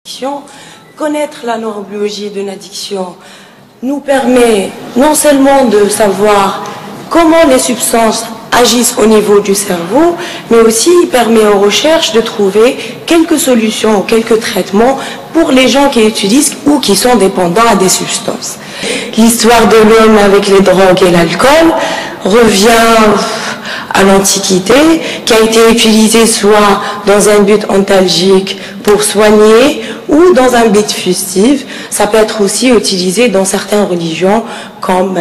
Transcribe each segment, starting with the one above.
addiction. Connaître la neurobiologie d'une addiction nous permet non seulement de savoir comment les substances agissent au niveau du cerveau, mais aussi permet aux recherches de trouver quelques solutions, quelques traitements pour les gens qui utilisent ou qui sont dépendants à des substances. L'histoire de l'homme avec les drogues et l'alcool revient à l'Antiquité, qui a été utilisée soit dans un but antalgique pour soigner ou dans un but festif. Ça peut être aussi utilisé dans certaines religions comme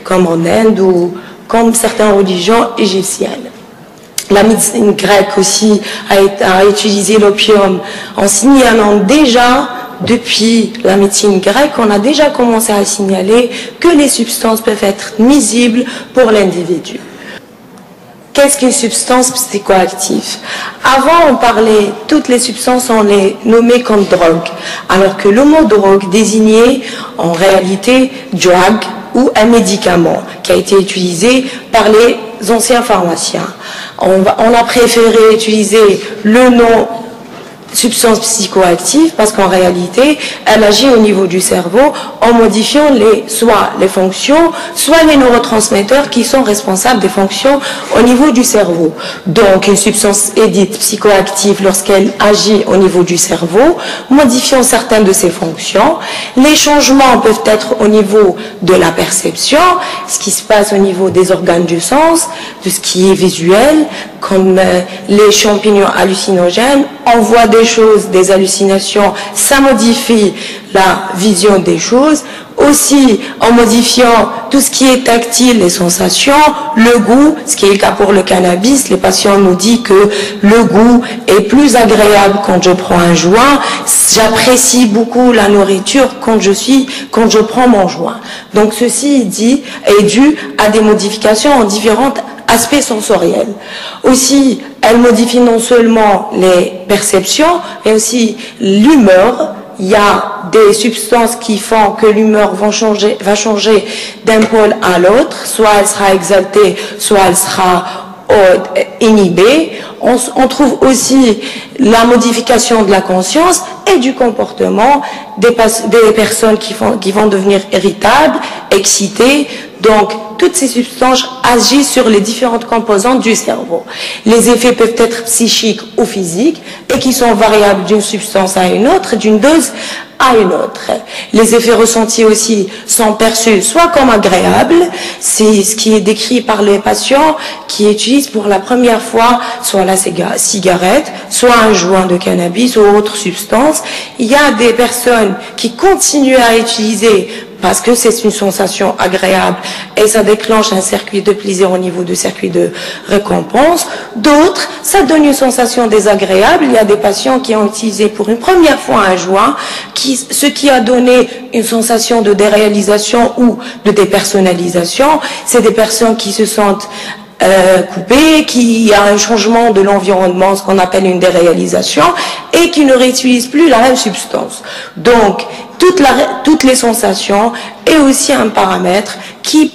en Inde ou comme certaines religions égyptiennes. La médecine grecque aussi a utilisé l'opium en signalant déjà, depuis la médecine grecque, on a déjà commencé à signaler que les substances peuvent être nuisibles pour l'individu. Qu'est-ce qu'une substance psychoactive? Avant, on parlait, toutes les substances, on les nommait comme drogue, alors que le mot drogue désignait en réalité drug ou un médicament qui a été utilisé par les anciens pharmaciens. On a préféré utiliser le nom substance psychoactive parce qu'en réalité, elle agit au niveau du cerveau en modifiant soit les fonctions, soit les neurotransmetteurs qui sont responsables des fonctions au niveau du cerveau. Donc, une substance est dite psychoactive lorsqu'elle agit au niveau du cerveau, modifiant certaines de ses fonctions. Les changements peuvent être au niveau de la perception, ce qui se passe au niveau des organes du sens, de ce qui est visuel, comme les champignons hallucinogènes. On voit des choses, des hallucinations, ça modifie la vision des choses. Aussi, en modifiant tout ce qui est tactile, les sensations, le goût, ce qui est le cas pour le cannabis, les patients nous disent que le goût est plus agréable quand je prends un joint. J'apprécie beaucoup la nourriture quand je prends mon joint. Donc ceci est dû à des modifications en différentes aspects sensoriels. Aussi, elle modifie non seulement les perceptions, mais aussi l'humeur. Il y a des substances qui font que l'humeur va changer d'un pôle à l'autre. Soit elle sera exaltée, soit elle sera inhibée. On trouve aussi la modification de la conscience et du comportement des personnes qui vont devenir irritables, excitées. Donc, toutes ces substances agissent sur les différentes composantes du cerveau. Les effets peuvent être psychiques ou physiques et qui sont variables d'une substance à une autre, d'une dose à une autre. Les effets ressentis aussi sont perçus soit comme agréables, c'est ce qui est décrit par les patients qui utilisent pour la première fois soit la cigarette, soit un joint de cannabis ou autre substance. Il y a des personnes qui continuent à utiliser parce que c'est une sensation agréable et ça déclenche un circuit de plaisir au niveau du circuit de récompense. D'autres, ça donne une sensation désagréable. Il y a des patients qui ont utilisé pour une première fois un joint, ce qui a donné une sensation de déréalisation ou de dépersonnalisation. C'est des personnes qui se sentent coupées, qui a un changement de l'environnement, ce qu'on appelle une déréalisation, et qui ne réutilisent plus la même substance. Donc, toutes les sensations est aussi un paramètre qui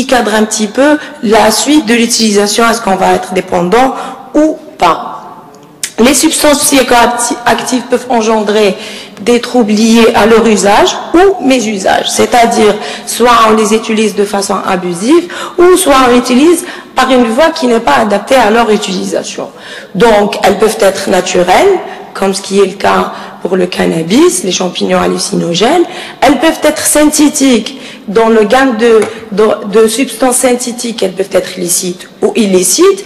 cadre un petit peu la suite de l'utilisation, est-ce qu'on va être dépendant ou pas. Les substances psychoactives peuvent engendrer des troubles liés à leur usage ou mésusage, c'est-à-dire soit on les utilise de façon abusive ou soit on les utilise par une voie qui n'est pas adaptée à leur utilisation. Donc, elles peuvent être naturelles, comme ce qui est le cas pour le cannabis, les champignons hallucinogènes. Elles peuvent être synthétiques. Dans le gamme de substances synthétiques, elles peuvent être licites ou illicites.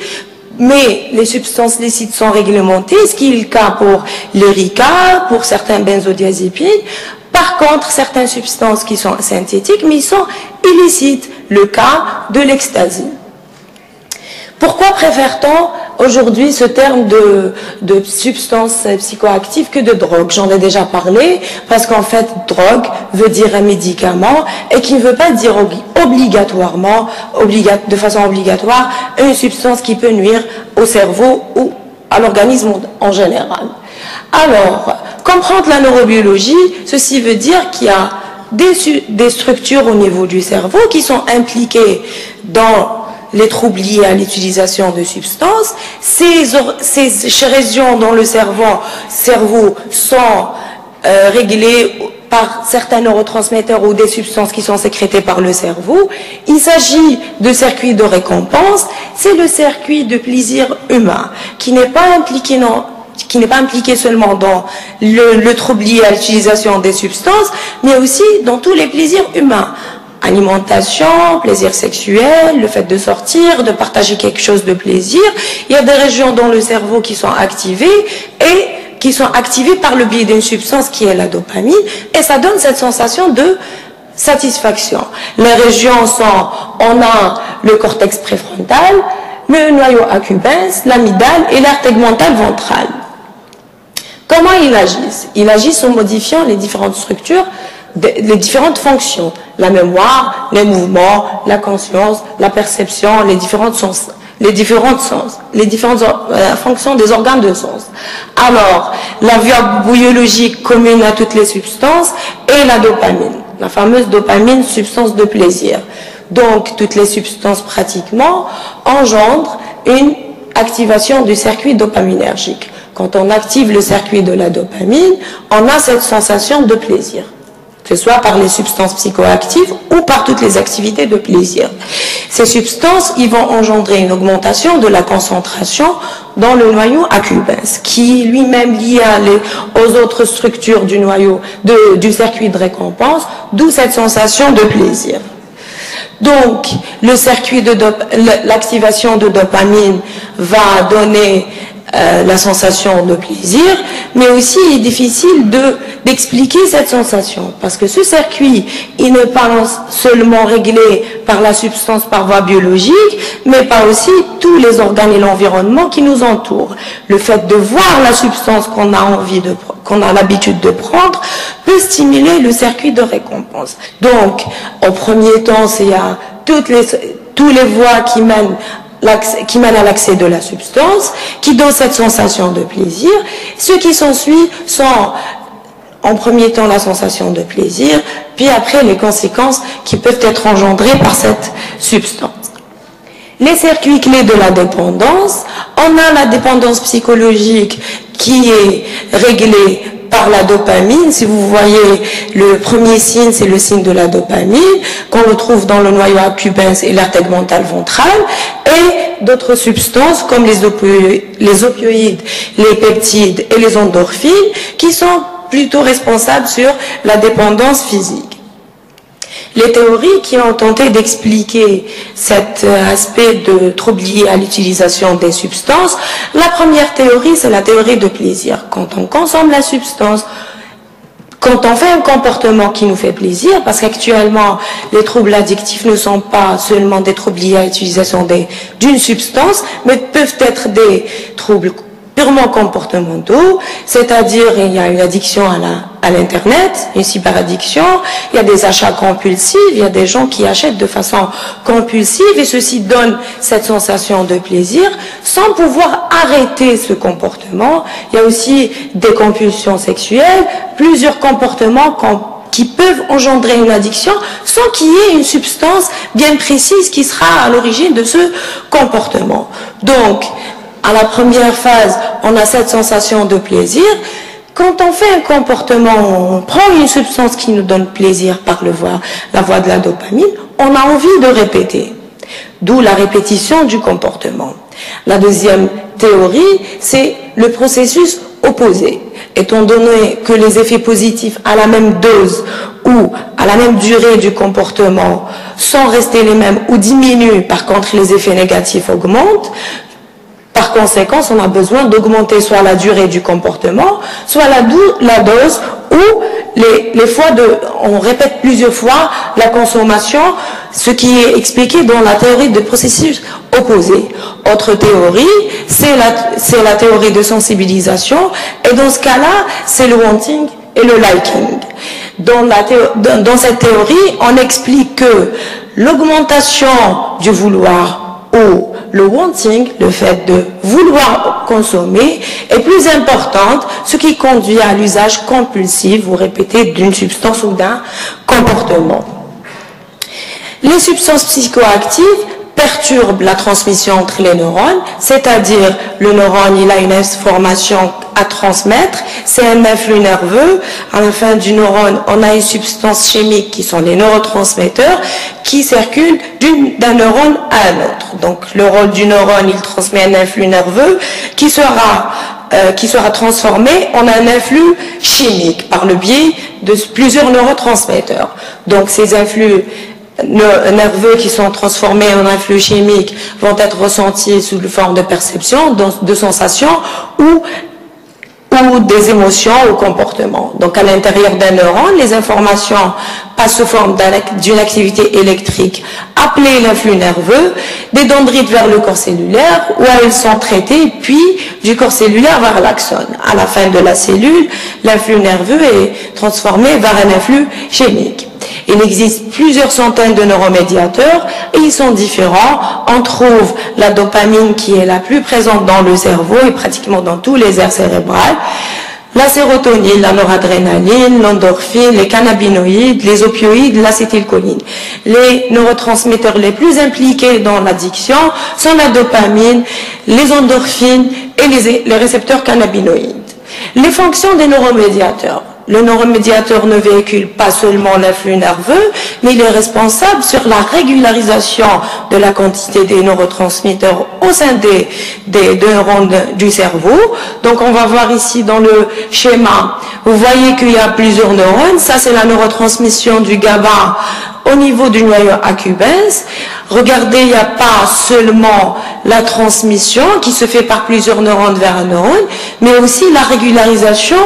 Mais les substances licites sont réglementées, ce qui est le cas pour l'érica, pour certains benzodiazépines. Par contre, certaines substances qui sont synthétiques, mais ils sont illicites. Le cas de l'ecstasy. Pourquoi préfère-t-on aujourd'hui ce terme de substance psychoactive que de drogue? J'en ai déjà parlé, parce qu'en fait, drogue veut dire un médicament et qui ne veut pas dire obligatoirement, de façon obligatoire, une substance qui peut nuire au cerveau ou à l'organisme en général. Alors, comprendre la neurobiologie, ceci veut dire qu'il y a des structures au niveau du cerveau qui sont impliquées dans les troubles liés à l'utilisation de substances. Ces régions dans le cerveau sont régulés par certains neurotransmetteurs ou des substances qui sont sécrétées par le cerveau. Il s'agit de circuits de récompense. C'est le circuit de plaisir humain qui n'est pas impliqué seulement dans le trouble lié à l'utilisation des substances, mais aussi dans tous les plaisirs humains. Alimentation, plaisir sexuel, le fait de sortir, de partager quelque chose de plaisir. Il y a des régions dans le cerveau qui sont activées par le biais d'une substance qui est la dopamine, et ça donne cette sensation de satisfaction. Les régions sont, on a le cortex préfrontal, le noyau accumbens, l'amygdale et l'aire tegmentale ventrale. Comment ils agissent? Ils agissent en modifiant les différentes structures, les différentes fonctions, la mémoire, les mouvements, la conscience, la perception, les différentes fonctions des organes de sens. Alors, la voie biologique commune à toutes les substances est la dopamine, la fameuse dopamine, substance de plaisir. Donc, toutes les substances pratiquement engendrent une activation du circuit dopaminergique. Quand on active le circuit de la dopamine, on a cette sensation de plaisir, que ce soit par les substances psychoactives ou par toutes les activités de plaisir. Ces substances, ils vont engendrer une augmentation de la concentration dans le noyau accumbens, qui est lui-même lié aux autres structures du noyau, du circuit de récompense, d'où cette sensation de plaisir. Donc, le circuit l'activation de dopamine va donner la sensation de plaisir, mais aussi il est difficile d'expliquer cette sensation, parce que ce circuit, il n'est pas seulement réglé par la substance par voie biologique, mais par aussi tous les organes et l'environnement qui nous entourent. Le fait de voir la substance qu'on a l'habitude de prendre peut stimuler le circuit de récompense. Donc, au premier temps, il y a tous les voies qui mènent à l'accès de la substance, qui donne cette sensation de plaisir. Ce qui s'ensuit sont, en premier temps, la sensation de plaisir, puis après les conséquences qui peuvent être engendrées par cette substance. Les circuits clés de la dépendance, on a la dépendance psychologique qui est réglée par la dopamine. Si vous voyez, le premier signe, c'est le signe de la dopamine, qu'on retrouve dans le noyau accumbens et l'aire tegmentale ventrale, et d'autres substances comme les opioïdes, les peptides et les endorphines, qui sont plutôt responsables sur la dépendance physique. Les théories qui ont tenté d'expliquer cet aspect de trouble lié à l'utilisation des substances, la première théorie, c'est la théorie de plaisir. Quand on consomme la substance, quand on fait un comportement qui nous fait plaisir, parce qu'actuellement, les troubles addictifs ne sont pas seulement des troubles liés à l'utilisation d'une substance, mais peuvent être des troubles purement comportementaux, c'est-à-dire il y a une addiction à l'Internet, une cyberaddiction, il y a des achats compulsifs, il y a des gens qui achètent de façon compulsive et ceci donne cette sensation de plaisir sans pouvoir arrêter ce comportement. Il y a aussi des compulsions sexuelles, plusieurs comportements qui peuvent engendrer une addiction sans qu'il y ait une substance bien précise qui sera à l'origine de ce comportement. Donc, à la première phase, on a cette sensation de plaisir. Quand on fait un comportement, on prend une substance qui nous donne plaisir par la voie de la dopamine, on a envie de répéter. D'où la répétition du comportement. La deuxième théorie, c'est le processus opposé. Étant donné que les effets positifs à la même dose ou à la même durée du comportement sont restés les mêmes ou diminuent, par contre les effets négatifs augmentent. Par conséquent, on a besoin d'augmenter soit la durée du comportement, soit la dose ou les fois on répète plusieurs fois la consommation, ce qui est expliqué dans la théorie de processus opposé. Autre théorie, c'est la théorie de sensibilisation, et dans ce cas-là, c'est le wanting et le liking. Dans cette théorie, on explique que l'augmentation du vouloir ou le wanting, le fait de vouloir consommer, est plus importante, ce qui conduit à l'usage compulsif ou répété d'une substance ou d'un comportement. Les substances psychoactives perturbe la transmission entre les neurones, c'est-à-dire le neurone, il a une information à transmettre, c'est un influx nerveux. À la fin du neurone, on a une substance chimique qui sont les neurotransmetteurs qui circulent d'un neurone à un autre. Donc le rôle du neurone, il transmet un influx nerveux qui sera transformé en un influx chimique par le biais de plusieurs neurotransmetteurs. Donc ces influx nerveux qui sont transformés en influx chimiques vont être ressentis sous forme de perception, de sensations ou des émotions ou comportements. Donc à l'intérieur d'un neurone, les informations passent sous forme d'une activité électrique appelée l'influx nerveux, des dendrites vers le corps cellulaire, où elles sont traitées, puis du corps cellulaire vers l'axone. À la fin de la cellule, l'influx nerveux est transformé vers un influx chimique. Il existe plusieurs centaines de neuromédiateurs et ils sont différents. On trouve la dopamine qui est la plus présente dans le cerveau et pratiquement dans tous les aires cérébrales. La sérotonine, la noradrénaline, l'endorphine, les cannabinoïdes, les opioïdes, l'acétylcholine. Les neurotransmetteurs les plus impliqués dans l'addiction sont la dopamine, les endorphines et les récepteurs cannabinoïdes. Les fonctions des neuromédiateurs. Le neuromédiateur ne véhicule pas seulement l'influx nerveux, mais il est responsable sur la régularisation de la quantité des neurotransmetteurs au sein des neurones du cerveau. Donc on va voir ici dans le schéma, vous voyez qu'il y a plusieurs neurones. Ça c'est la neurotransmission du GABA au niveau du noyau accumbens. Regardez, il n'y a pas seulement la transmission qui se fait par plusieurs neurones vers un neurone, mais aussi la régularisation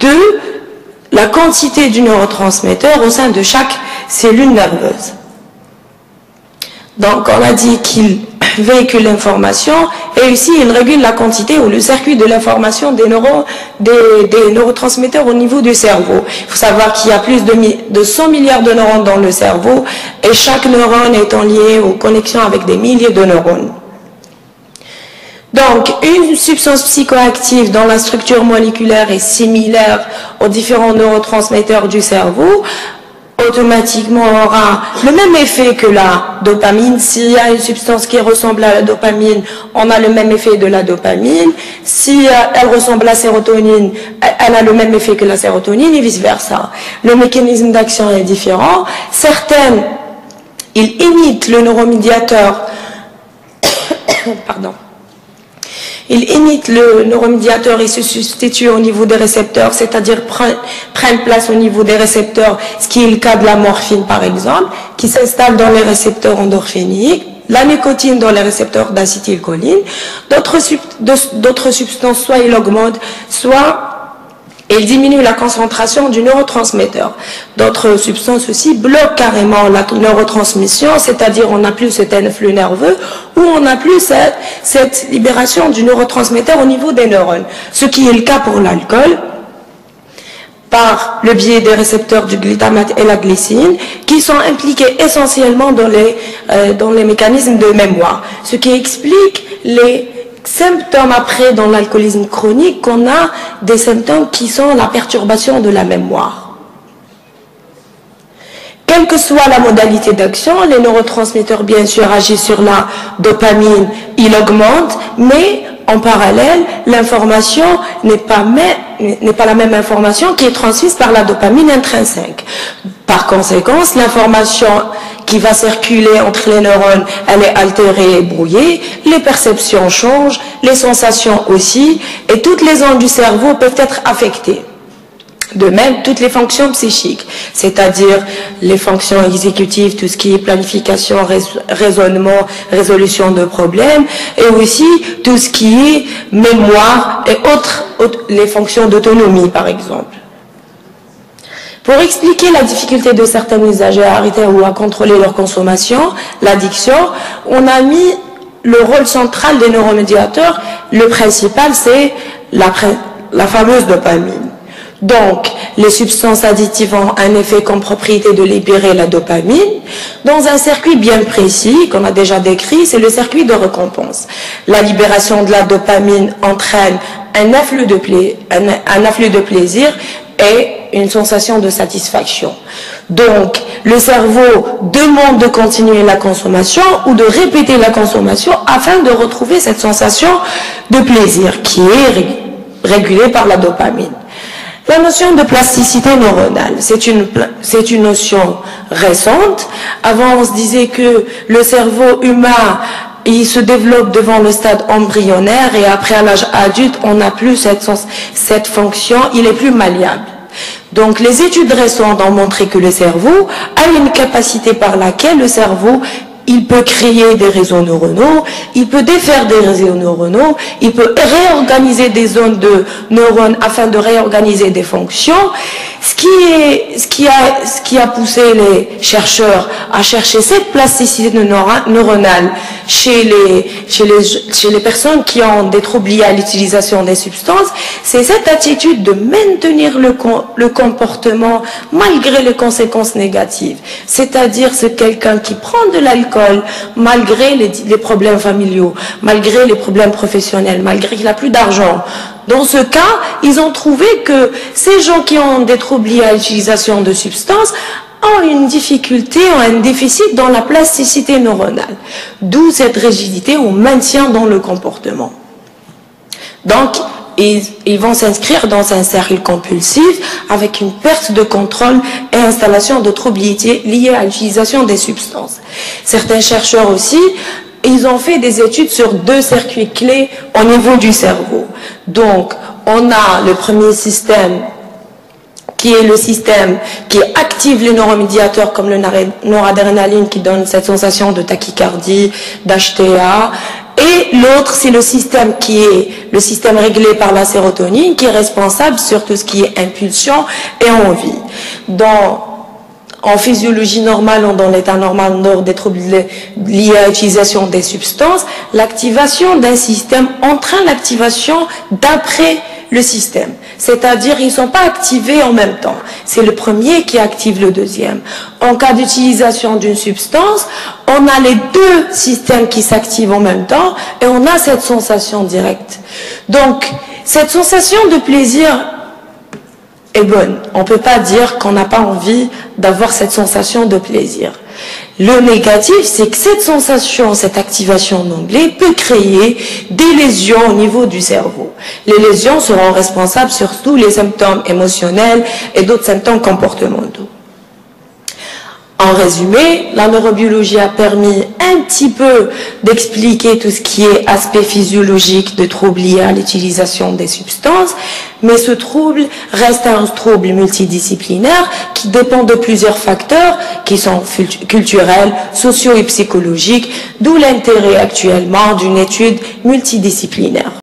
de la quantité du neurotransmetteur au sein de chaque cellule nerveuse. Donc, on a dit qu'il véhicule l'information et aussi il régule la quantité ou le circuit de l'information des neurotransmetteurs au niveau du cerveau. Il faut savoir qu'il y a plus de 100 milliards de neurones dans le cerveau et chaque neurone étant lié aux connexions avec des milliers de neurones. Donc, une substance psychoactive dont la structure moléculaire est similaire aux différents neurotransmetteurs du cerveau, automatiquement aura le même effet que la dopamine. S'il y a une substance qui ressemble à la dopamine, on a le même effet de la dopamine. Si elle ressemble à la sérotonine, elle a le même effet que la sérotonine et vice-versa. Le mécanisme d'action est différent. Certaines, ils imitent le neuromédiateur, pardon. Ils imitent le neuromédiateur et se substituent au niveau des récepteurs, c'est-à-dire prennent place au niveau des récepteurs, ce qui est le cas de la morphine par exemple, qui s'installe dans les récepteurs endorphiniques, la nicotine dans les récepteurs d'acétylcholine. D'autres substances, soit ils augmentent, soit ils diminuent la concentration du neurotransmetteur. D'autres substances aussi bloquent carrément la neurotransmission, c'est-à-dire on n'a plus cet influx nerveux ou on n'a plus cette libération du neurotransmetteur au niveau des neurones. Ce qui est le cas pour l'alcool, par le biais des récepteurs du glutamate et la glycine, qui sont impliqués essentiellement dans les mécanismes de mémoire. Ce qui explique les symptômes après dans l'alcoolisme chronique qu'on a des symptômes qui sont la perturbation de la mémoire. Quelle que soit la modalité d'action, les neurotransmetteurs bien sûr agissent sur la dopamine, ils augmentent, mais en parallèle, l'information n'est pas la même information qui est transmise par la dopamine intrinsèque. Par conséquent, l'information qui va circuler entre les neurones, elle est altérée et brouillée, les perceptions changent, les sensations aussi, et toutes les zones du cerveau peuvent être affectées. De même, toutes les fonctions psychiques, c'est-à-dire les fonctions exécutives, tout ce qui est planification, raisonnement, résolution de problèmes, et aussi tout ce qui est mémoire et autres les fonctions d'autonomie, par exemple. Pour expliquer la difficulté de certains usagers à arrêter ou à contrôler leur consommation, l'addiction, on a mis le rôle central des neuromédiateurs. Le principal, c'est la fameuse dopamine. Donc, les substances additives ont un effet comme propriété de libérer la dopamine dans un circuit bien précis qu'on a déjà décrit, c'est le circuit de récompense. La libération de la dopamine entraîne un afflux de plaisir et une sensation de satisfaction. Donc, le cerveau demande de continuer la consommation ou de répéter la consommation afin de retrouver cette sensation de plaisir qui est régulée par la dopamine. La notion de plasticité neuronale, c'est une notion récente. Avant, on se disait que le cerveau humain, il se développe devant le stade embryonnaire et après, à l'âge adulte, on n'a plus cette fonction, il est plus malléable. Donc, les études récentes ont montré que le cerveau a une capacité par laquelle le cerveau, il peut créer des réseaux neuronaux, il peut défaire des réseaux neuronaux, il peut réorganiser des zones de neurones afin de réorganiser des fonctions. Ce qui a poussé les chercheurs à chercher cette plasticité neuronale chez les personnes qui ont des troubles liés à l'utilisation des substances, c'est cette attitude de maintenir le comportement malgré les conséquences négatives. C'est-à-dire, c'est quelqu'un qui prend de l'alcool malgré les problèmes familiaux, malgré les problèmes professionnels, malgré qu'il n'a plus d'argent. Dans ce cas, ils ont trouvé que ces gens qui ont des troubles liés à l'utilisation de substances ont une difficulté, ont un déficit dans la plasticité neuronale. D'où cette rigidité ou maintien dans le comportement. Donc, ils vont s'inscrire dans un cercle compulsif avec une perte de contrôle et installation de troubles liés à l'utilisation des substances. Certains chercheurs aussi, ils ont fait des études sur 2 circuits clés au niveau du cerveau. Donc, on a le premier système qui est le système qui active les neuromédiateurs comme le noradrénaline qui donne cette sensation de tachycardie, d'HTA. Et l'autre, c'est le système qui est le système réglé par la sérotonine qui est responsable sur tout ce qui est impulsion et envie. En physiologie normale ou dans l'état normal des troubles liés à l'utilisation des substances, l'activation d'un système entraîne l'activation d'après le système. C'est-à-dire, ils ne sont pas activés en même temps. C'est le premier qui active le deuxième. En cas d'utilisation d'une substance, on a les 2 systèmes qui s'activent en même temps et on a cette sensation directe. Donc, cette sensation de plaisir est bonne. On ne peut pas dire qu'on n'a pas envie d'avoir cette sensation de plaisir. Le négatif, c'est que cette sensation, cette activation d'onglet peut créer des lésions au niveau du cerveau. Les lésions seront responsables surtout les symptômes émotionnels et d'autres symptômes comportementaux. En résumé, la neurobiologie a permis un petit peu d'expliquer tout ce qui est aspect physiologique de troubles liés à l'utilisation des substances, mais ce trouble reste un trouble multidisciplinaire qui dépend de plusieurs facteurs qui sont culturels, sociaux et psychologiques, d'où l'intérêt actuellement d'une étude multidisciplinaire.